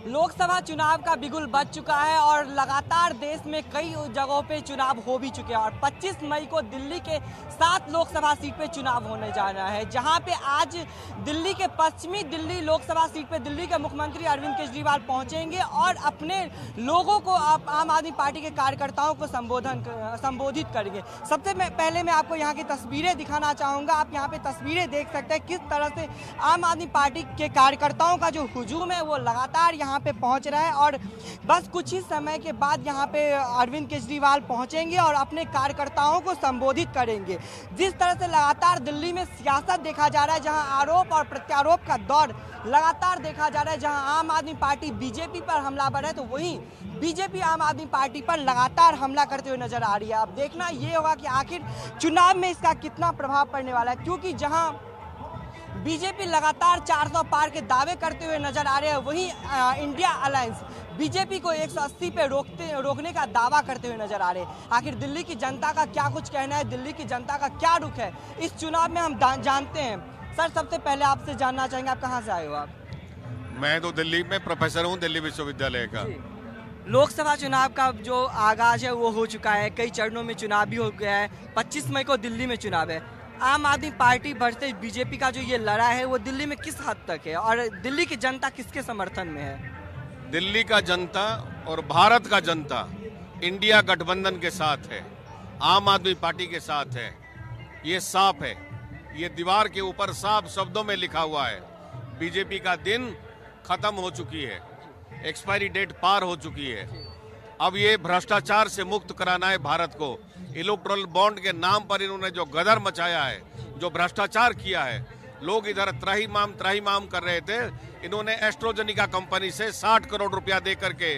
लोकसभा चुनाव का बिगुल बज चुका है और लगातार देश में कई जगहों पे चुनाव हो भी चुके हैं और 25 मई को दिल्ली के 7 लोकसभा सीट पे चुनाव होने जा रहा है, जहां पे आज दिल्ली के पश्चिमी दिल्ली लोकसभा सीट पे दिल्ली के मुख्यमंत्री अरविंद केजरीवाल पहुंचेंगे और अपने लोगों को आम आदमी पार्टी के कार्यकर्ताओं को संबोधित करेंगे। सबसे पहले मैं आपको यहाँ की तस्वीरें दिखाना चाहूँगा। आप यहाँ पे तस्वीरें देख सकते हैं किस तरह से आम आदमी पार्टी के कार्यकर्ताओं का जो हुजूम है वो लगातार यहाँ पे पहुंच रहा है और बस कुछ ही समय के बाद यहाँ पे अरविंद केजरीवाल पहुंचेंगे और अपने कार्यकर्ताओं को संबोधित करेंगे। जिस तरह से लगातार दिल्ली में सियासत देखा जा रहा है, जहां आरोप और प्रत्यारोप का दौर लगातार देखा जा रहा है, जहां आम आदमी पार्टी बीजेपी पर हमलावर है तो वहीं बीजेपी आम आदमी पार्टी पर लगातार हमला करते हुए नजर आ रही है। अब देखना ये होगा कि आखिर चुनाव में इसका कितना प्रभाव पड़ने वाला है, क्योंकि जहां बीजेपी लगातार 400 पार के दावे करते हुए नजर आ रहे हैं, वहीं इंडिया अलायंस बीजेपी को 180 पे रोकने का दावा करते हुए नजर आ रहे हैं। आखिर दिल्ली की जनता का क्या कुछ कहना है, दिल्ली की जनता का क्या रुख है इस चुनाव में हम जानते हैं। सर, सबसे पहले आपसे जानना चाहेंगे, आप कहाँ से आए हो? आप? मैं तो दिल्ली में प्रोफेसर हूँ, दिल्ली विश्वविद्यालय का। लोकसभा चुनाव का जो आगाज है वो हो चुका है, कई चरणों में चुनाव भी हो गया है। 25 मई को दिल्ली में चुनाव है। आम आदमी पार्टी वर्सेस बीजेपी का जो ये लड़ाई है वो दिल्ली में किस हद तक है और दिल्ली की जनता किसके समर्थन में है? दिल्ली का जनता और भारत का जनता इंडिया गठबंधन के साथ है, आम आदमी पार्टी के साथ है। ये साफ है, ये दीवार के ऊपर साफ शब्दों में लिखा हुआ है। बीजेपी का दिन खत्म हो चुकी है, एक्सपायरी डेट पार हो चुकी है। अब ये भ्रष्टाचार से मुक्त कराना है भारत को। इलेक्टोरल बॉन्ड के नाम पर इन्होंने जो गदर मचाया है, जो भ्रष्टाचार किया है, लोग इधर त्राहिमाम कर रहे थे। इन्होंने एस्ट्रोजेनिका कंपनी से 60 करोड़ रुपया दे करके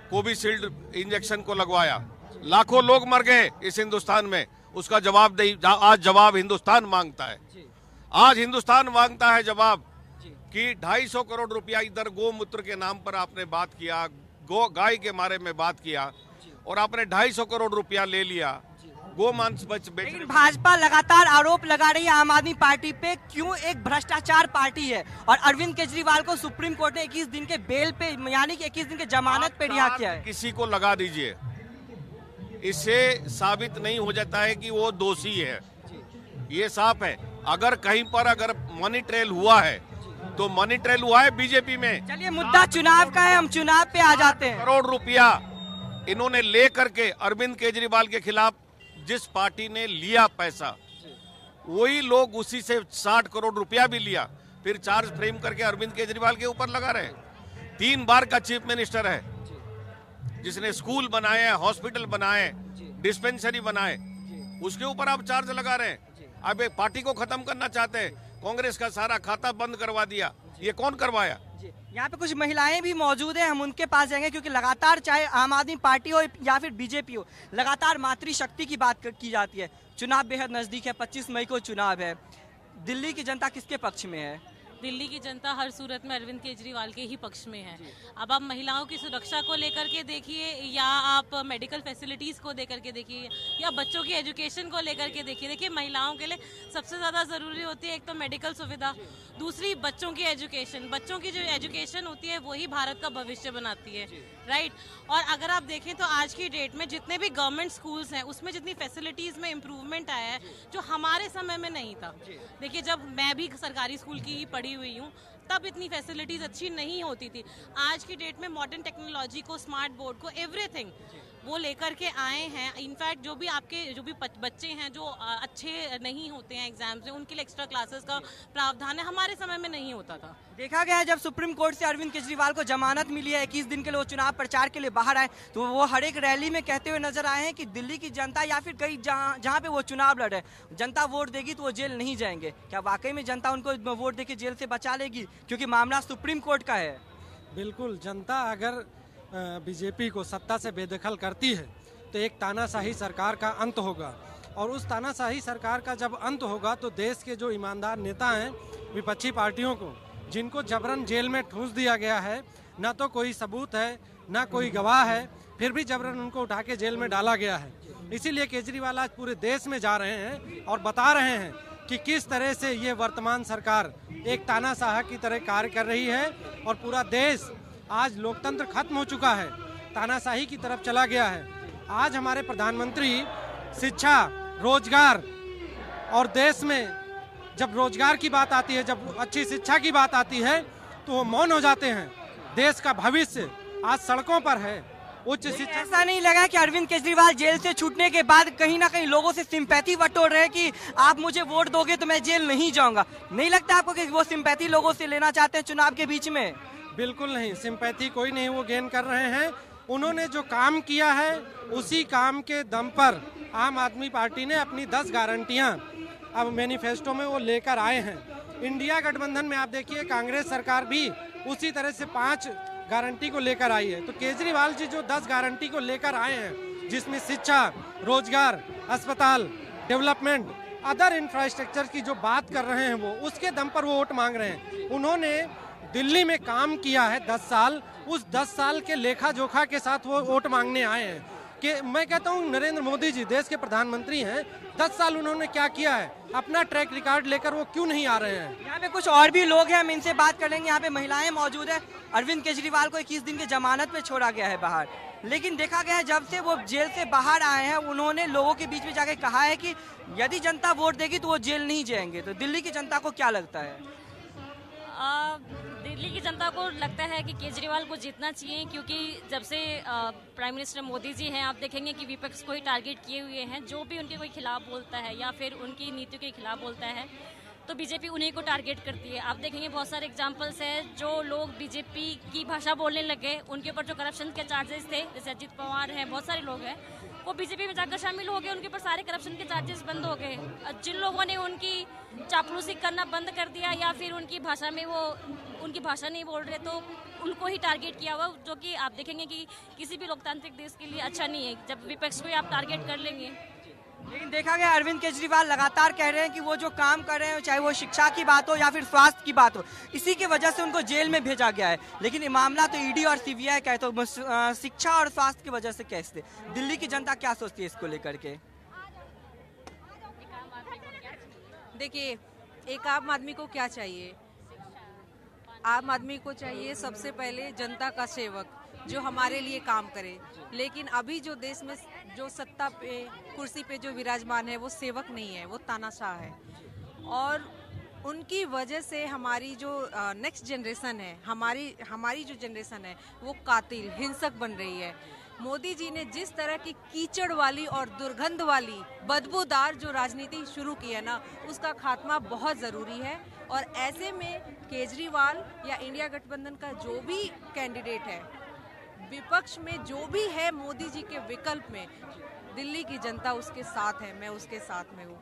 कोविशील्ड इंजेक्शन को लगवाया। लाखों लोग मर गए इस हिंदुस्तान में, उसका जवाब आज जवाब हिंदुस्तान मांगता है। आज हिंदुस्तान मांगता है जवाब कि 250 करोड़ रुपया इधर गोमूत्र के नाम पर आपने बात किया, गाय के बारे में बात किया और आपने 250 करोड़ रुपया ले लिया गोमांस लेकिन भाजपा लगातार आरोप लगा रही है आम आदमी पार्टी पे, क्यों एक भ्रष्टाचार पार्टी है और अरविंद केजरीवाल को सुप्रीम कोर्ट ने 21 दिन के बेल पे यानी कि 21 दिन के जमानत पे रिहा किया है। किसी को लगा दीजिए, इससे साबित नहीं हो जाता है कि वो दोषी है। ये साफ है। अगर कहीं पर अगर मनी ट्रेल हुआ है तो मनी ट्रेल हुआ है बीजेपी में। चलिए, मुद्दा चुनाव का है, हम चुनाव पे आ जाते हैं। करोड़ रुपया इन्होंने ले करके अरविंद केजरीवाल के खिलाफ जिस पार्टी ने लिया पैसा, वही लोग उसी से 60 करोड़ रुपया भी लिया, फिर चार्ज फ्रेम करके अरविंद केजरीवाल के ऊपर लगा रहे हैं। 3 बार का चीफ मिनिस्टर है, जिसने स्कूल बनाए, हॉस्पिटल बनाए, डिस्पेंसरी बनाए, उसके ऊपर आप चार्ज लगा रहे हैं। अब एक पार्टी को खत्म करना चाहते हैं, कांग्रेस का सारा खाता बंद करवा दिया। ये कौन करवाया? यहाँ पे कुछ महिलाएं भी मौजूद हैं, हम उनके पास जाएंगे, क्योंकि लगातार चाहे आम आदमी पार्टी हो या फिर बीजेपी हो, लगातार मातृशक्ति की बात की जाती है। चुनाव बेहद नजदीक है, 25 मई को चुनाव है। दिल्ली की जनता किसके पक्ष में है? दिल्ली की जनता हर सूरत में अरविंद केजरीवाल के ही पक्ष में है। अब आप महिलाओं की सुरक्षा को लेकर के देखिए, या आप मेडिकल फैसिलिटीज़ को लेकर के देखिए, या बच्चों की एजुकेशन को लेकर के देखिए। देखिए, महिलाओं के लिए सबसे ज़्यादा ज़रूरी होती है एक तो मेडिकल सुविधा, दूसरी बच्चों की एजुकेशन। बच्चों की जो एजुकेशन होती है वही भारत का भविष्य बनाती है, राइट। और अगर आप देखें तो आज की डेट में जितने भी गवर्नमेंट स्कूल्स हैं उसमें जितनी फैसिलिटीज़ में इम्प्रूवमेंट आया है जो हमारे समय में नहीं था। देखिए, जब मैं भी सरकारी स्कूल की पढ़ी हुई हूँ तब इतनी फैसिलिटीज अच्छी नहीं होती थी। आज की डेट में मॉडर्न टेक्नोलॉजी को, स्मार्ट बोर्ड को, एवरीथिंग वो लेकर के आए हैं। इनफैक्ट जो भी बच्चे हैं जो अच्छे नहीं होते हैं एग्जाम्स में, उनके लिए एक्स्ट्रा क्लासेस का प्रावधान है, हमारे समय में नहीं होता था। देखा गया है जब सुप्रीम कोर्ट से अरविंद केजरीवाल को जमानत मिली है, 21 दिन के लिए वो चुनाव प्रचार के लिए बाहर आए, तो वो हर एक रैली में कहते हुए नजर आए हैं कि दिल्ली की जनता या फिर कई जहाँ पे वो चुनाव लड़े, जनता वोट देगी तो वो जेल नहीं जाएंगे। क्या वाकई में जनता उनको वोट देके जेल से बचा लेगी, क्योंकि मामला सुप्रीम कोर्ट का है? बिल्कुल, जनता अगर बीजेपी को सत्ता से बेदखल करती है तो एक तानाशाही सरकार का अंत होगा, और उस तानाशाही सरकार का जब अंत होगा तो देश के जो ईमानदार नेता हैं विपक्षी पार्टियों को, जिनको जबरन जेल में ठूस दिया गया है, ना तो कोई सबूत है ना कोई गवाह है, फिर भी जबरन उनको उठा के जेल में डाला गया है। इसीलिए केजरीवाल आज पूरे देश में जा रहे हैं और बता रहे हैं कि किस तरह से ये वर्तमान सरकार एक तानाशाह की तरह कार्य कर रही है और पूरा देश आज लोकतंत्र खत्म हो चुका है, तानाशाही की तरफ चला गया है। आज हमारे प्रधानमंत्री शिक्षा, रोजगार और देश में जब रोजगार की बात आती है, जब अच्छी शिक्षा की बात आती है तो वो मौन हो जाते हैं। देश का भविष्य आज सड़कों पर है। उच्च शिक्षा, ऐसा नहीं लगा कि अरविंद केजरीवाल जेल से छूटने के बाद कहीं ना कहीं लोगों से सिंपैथी बटोर रहे हैं कि आप मुझे वोट दोगे तो मैं जेल नहीं जाऊंगा? नहीं लगता आपको कि वो सिंपैथी लोगों से लेना चाहते हैं चुनाव के बीच में? बिल्कुल नहीं, सिंपैथी कोई नहीं वो गेन कर रहे हैं। उन्होंने जो काम किया है उसी काम के दम पर आम आदमी पार्टी ने अपनी 10 गारंटियां अब मैनिफेस्टो में वो लेकर आए हैं। इंडिया गठबंधन में आप देखिए कांग्रेस सरकार भी उसी तरह से 5 गारंटी को लेकर आई है। तो केजरीवाल जी जो 10 गारंटी को लेकर आए हैं, जिसमें शिक्षा, रोजगार, अस्पताल, डेवलपमेंट, अदर इंफ्रास्ट्रक्चर की जो बात कर रहे हैं वो उसके दम पर वो वोट मांग रहे हैं। उन्होंने दिल्ली में काम किया है 10 साल, उस 10 साल के लेखा जोखा के साथ वो वोट मांगने आए हैं। कि मैं कहता हूँ नरेंद्र मोदी जी देश के प्रधानमंत्री हैं, 10 साल उन्होंने क्या किया है, अपना ट्रैक रिकॉर्ड लेकर वो क्यों नहीं आ रहे हैं? यहाँ पे कुछ और भी लोग हैं, हम इनसे बात कर लेंगे। यहाँ पे महिलाएं मौजूद है। अरविंद केजरीवाल को 21 दिन की जमानत पे छोड़ा गया है बाहर, लेकिन देखा गया है जब से वो जेल से बाहर आए हैं उन्होंने लोगों के बीच में जाके कहा है कि यदि जनता वोट देगी तो वो जेल नहीं जाएंगे। तो दिल्ली की जनता को क्या लगता है? दिल्ली की जनता को लगता है कि केजरीवाल को जीतना चाहिए, क्योंकि जब से प्राइम मिनिस्टर मोदी जी हैं, आप देखेंगे कि विपक्ष को ही टारगेट किए हुए हैं। जो भी उनके कोई खिलाफ बोलता है या फिर उनकी नीतियों के खिलाफ बोलता है तो बीजेपी उन्हीं को टारगेट करती है। आप देखेंगे बहुत सारे एग्जांपल्स हैं, जो लोग बीजेपी की भाषा बोलने लगे उनके ऊपर जो करप्शन के चार्जेस थे, जैसे अजीत पवार हैं, बहुत सारे लोग हैं, वो बीजेपी में जाकर शामिल हो गए, उनके ऊपर सारे करप्शन के चार्जेस बंद हो गए। जिन लोगों ने उनकी चापलूसी करना बंद कर दिया या फिर उनकी भाषा में वो उनकी भाषा नहीं बोल रहे तो उनको ही टारगेट किया हुआ, जो कि आप देखेंगे कि किसी भी लोकतांत्रिक देश के लिए अच्छा नहीं है जब विपक्ष को ही आप टारगेट कर लेंगे। लेकिन देखा गया अरविंद केजरीवाल लगातार कह रहे हैं कि वो जो काम कर रहे हैं, चाहे वो शिक्षा की बात हो या फिर स्वास्थ्य की बात हो, इसी की वजह से उनको जेल में भेजा गया है। लेकिन ये मामला तो ईडी और सीबीआई का है, तो शिक्षा और स्वास्थ्य की वजह से कैसे? दिल्ली की जनता क्या सोचती है इसको लेकर के? देखिए, एक आम आदमी को क्या चाहिए? आम आदमी को चाहिए सबसे पहले जनता का सेवक जो हमारे लिए काम करे। लेकिन अभी जो देश में जो सत्ता पे कुर्सी पे जो विराजमान है वो सेवक नहीं है, वो तानाशाह है। और उनकी वजह से हमारी जो नेक्स्ट जनरेशन है, हमारी जो जनरेशन है वो कातिल, हिंसक बन रही है। मोदी जी ने जिस तरह की कीचड़ वाली और दुर्गंध वाली बदबूदार जो राजनीति शुरू की है ना, उसका खात्मा बहुत ज़रूरी है। और ऐसे में केजरीवाल या इंडिया गठबंधन का जो भी कैंडिडेट है, विपक्ष में जो भी है मोदी जी के विकल्प में, दिल्ली की जनता उसके साथ है, मैं उसके साथ में हूँ।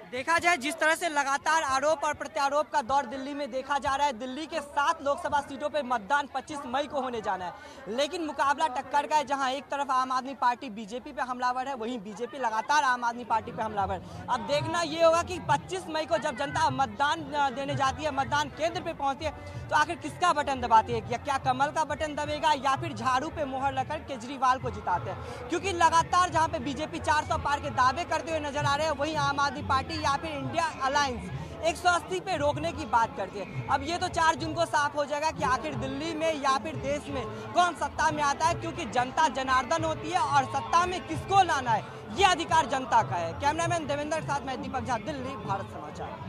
देखा जाए जिस तरह से लगातार आरोप और प्रत्यारोप का दौर दिल्ली में देखा जा रहा है, दिल्ली के 7 लोकसभा सीटों पे मतदान 25 मई को होने जाना है, लेकिन मुकाबला टक्कर का है। जहां एक तरफ आम आदमी पार्टी बीजेपी पे हमलावर है, वहीं बीजेपी लगातार आम आदमी पार्टी पे हमलावर। अब देखना ये होगा कि 25 मई को जब जनता मतदान देने जाती है, मतदान केंद्र पे पहुंचती है, तो आखिर किसका बटन दबाती है? या क्या कमल का बटन दबेगा या फिर झाड़ू पे मोहर लगाकर केजरीवाल को जिताते हैं? क्योंकि लगातार जहाँ पे बीजेपी 400 पार के दावे करते हुए नजर आ रहे हैं, वहीं आम आदमी पार्टी या फिर इंडिया अलायंस 180 पे रोकने की बात करती है। अब ये तो 4 जून को साफ हो जाएगा कि आखिर दिल्ली में या फिर देश में कौन सत्ता में आता है, क्योंकि जनता जनार्दन होती है और सत्ता में किसको लाना है ये अधिकार जनता का है। कैमरामैन देवेंद्र के साथ मैं दीपक झा, दिल्ली, भारत समाचार।